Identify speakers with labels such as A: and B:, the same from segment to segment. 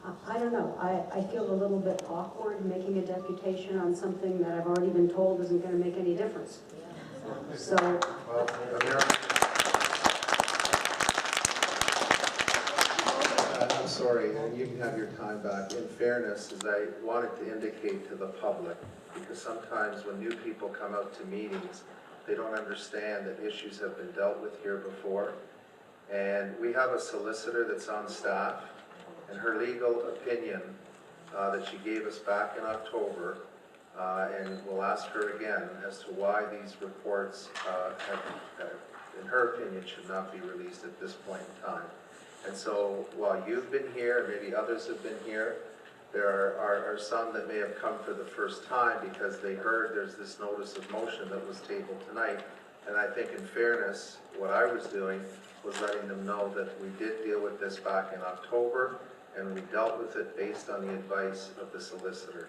A: I don't know. I feel a little bit awkward making a deputation on something that I've already been told isn't going to make any difference. So,
B: well, I'm sorry, and you can have your time back. In fairness, as I wanted to indicate to the public, because sometimes when new people come out to meetings, they don't understand that issues have been dealt with here before. And we have a solicitor that's on staff, and her legal opinion that she gave us back in October, and we'll ask her again as to why these reports in her opinion, should not be released at this point in time. And so while you've been here, maybe others have been here, there are some that may have come for the first time because they heard there's this notice of motion that was tabled tonight. And I think in fairness, what I was doing was letting them know that we did deal with this back in October, and we dealt with it based on the advice of the solicitor.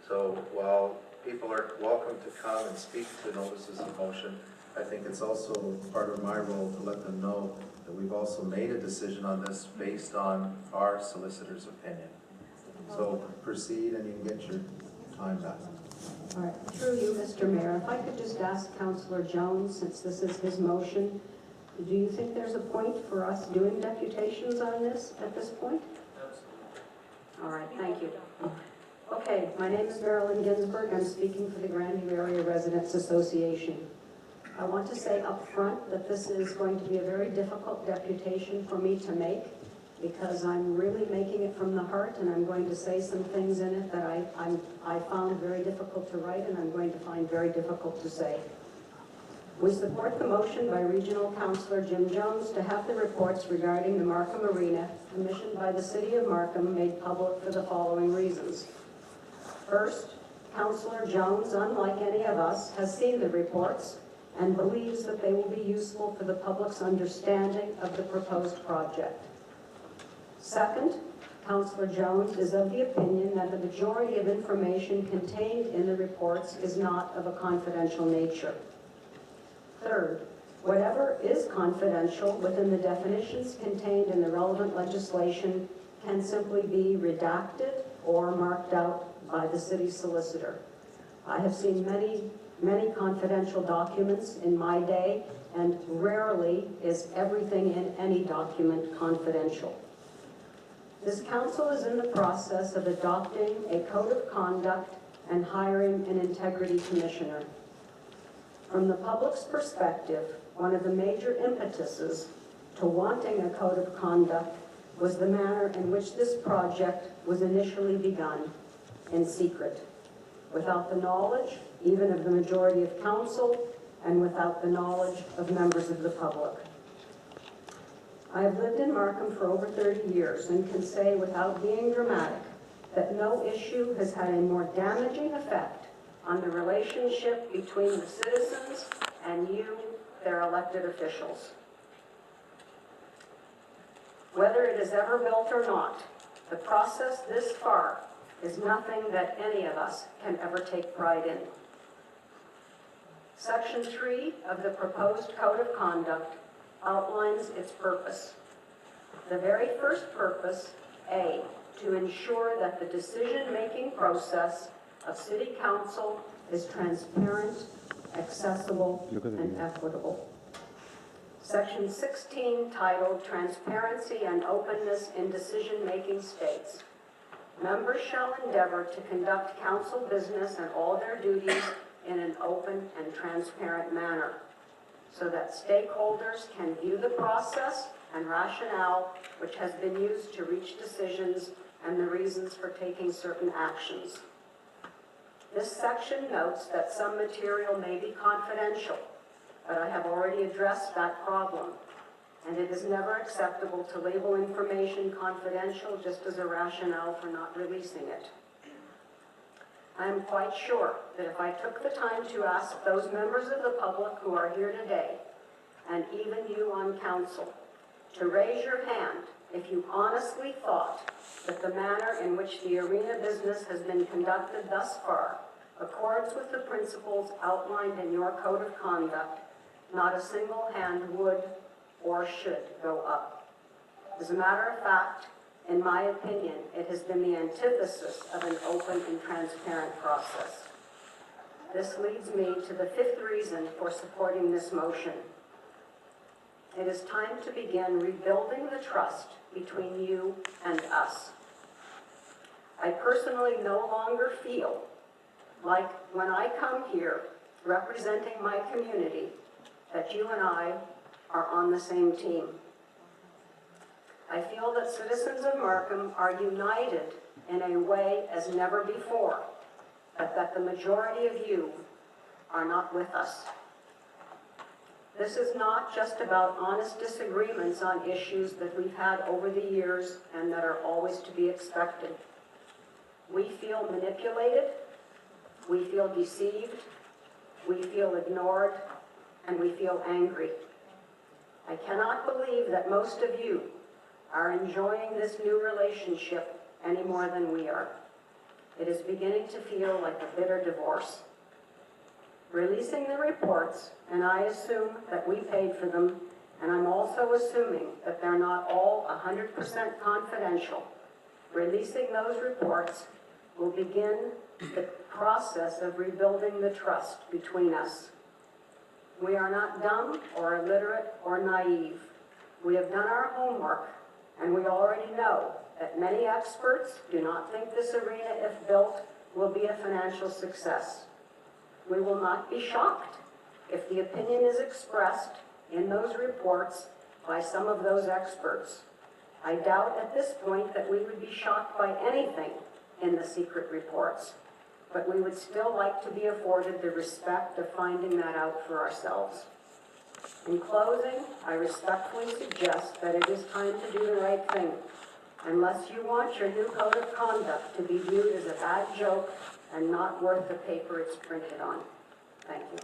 B: So while people are welcome to come and speak to notices of motion, I think it's also part of my role to let them know that we've also made a decision on this based on our solicitor's opinion. So proceed and you can get your time back.
A: all right, through you, Mr. Mayor, if I could just ask Councillor Jones, since this is his motion, do you think there's a point for us doing deputations on this at this point?
C: Absolutely.
A: All right, thank you. Okay, my name is Marilyn Ginsburg. I'm speaking for the Grandview Area Residents Association. I want to say up front that this is going to be a very difficult deputation for me to make because I'm really making it from the heart, and I'm going to say some things in it that I found very difficult to write and I'm going to find very difficult to say. We support the motion by Regional Councillor Jim Jones to have the reports regarding the Markham Arena commissioned by the City of Markham made public for the following reasons. First, Councillor Jones, unlike any of us, has seen the reports and believes that they will be useful for the public's understanding of the proposed project. Second, Councillor Jones is of the opinion that the majority of information contained in the reports is not of a confidential nature. Third, whatever is confidential within the definitions contained in the relevant legislation can simply be redacted or marked out by the city solicitor. I have seen many confidential documents in my day, and rarely is everything in any document confidential. This council is in the process of adopting a code of conduct and hiring an integrity commissioner. From the public's perspective, one of the major impetuses to wanting a code of conduct was the manner in which this project was initially begun, in secret, without the knowledge even of the majority of council and without the knowledge of members of the public. I have lived in Markham for over 30 years and can say without being dramatic that no issue has had a more damaging effect on the relationship between the citizens and you, their elected officials. Whether it is ever built or not, the process this far is nothing that any of us can ever take pride in. Section 3 of the proposed Code of Conduct outlines its purpose. The very first purpose, A, to ensure that the decision-making process of City Council is transparent, accessible, and equitable. Section 16, titled Transparency and Openness in Decision-Making, states, members shall endeavor to conduct council business and all their duties in an open and transparent manner, so that stakeholders can view the process and rationale which has been used to reach decisions and the reasons for taking certain actions. This section notes that some material may be confidential, but I have already addressed that problem, and it is never acceptable to label information confidential just as a rationale for not releasing it. I am quite sure that if I took the time to ask those members of the public who are here today, and even you on council, to raise your hand if you honestly thought that the manner in which the arena business has been conducted thus far accords with the principles outlined in your code of conduct, not a single hand would or should go up. As a matter of fact, In my opinion, it has been the antithesis of an open and transparent process. This leads me to the fifth reason for supporting this motion. It is time to begin rebuilding the trust between you and us. I personally no longer feel like when I come here representing my community that you and I are on the same team. I feel that citizens of Markham are united in a way as never before, but that the majority of you are not with us. This is not just about honest disagreements on issues that we've had over the years and that are always to be expected. We feel manipulated, we feel deceived, we feel ignored, and we feel angry. I cannot believe that most of you are enjoying this new relationship any more than we are. It is beginning to feel like a bitter divorce. Releasing the reports, and I assume that we paid for them, and I'm also assuming that they're not all 100% confidential. Releasing those reports will begin the process of rebuilding the trust between us. We are not dumb or illiterate or naive. We have done our homework, and we already know that many experts do not think this arena, if built, will be a financial success. We will not be shocked if the opinion is expressed in those reports by some of those experts. I doubt at this point that we would be shocked by anything in the secret reports, but we would still like to be afforded the respect of finding that out for ourselves. In closing, I respectfully suggest that it is time to do the right thing, unless you want your new code of conduct to be viewed as a bad joke and not worth the paper it's printed on. Thank you.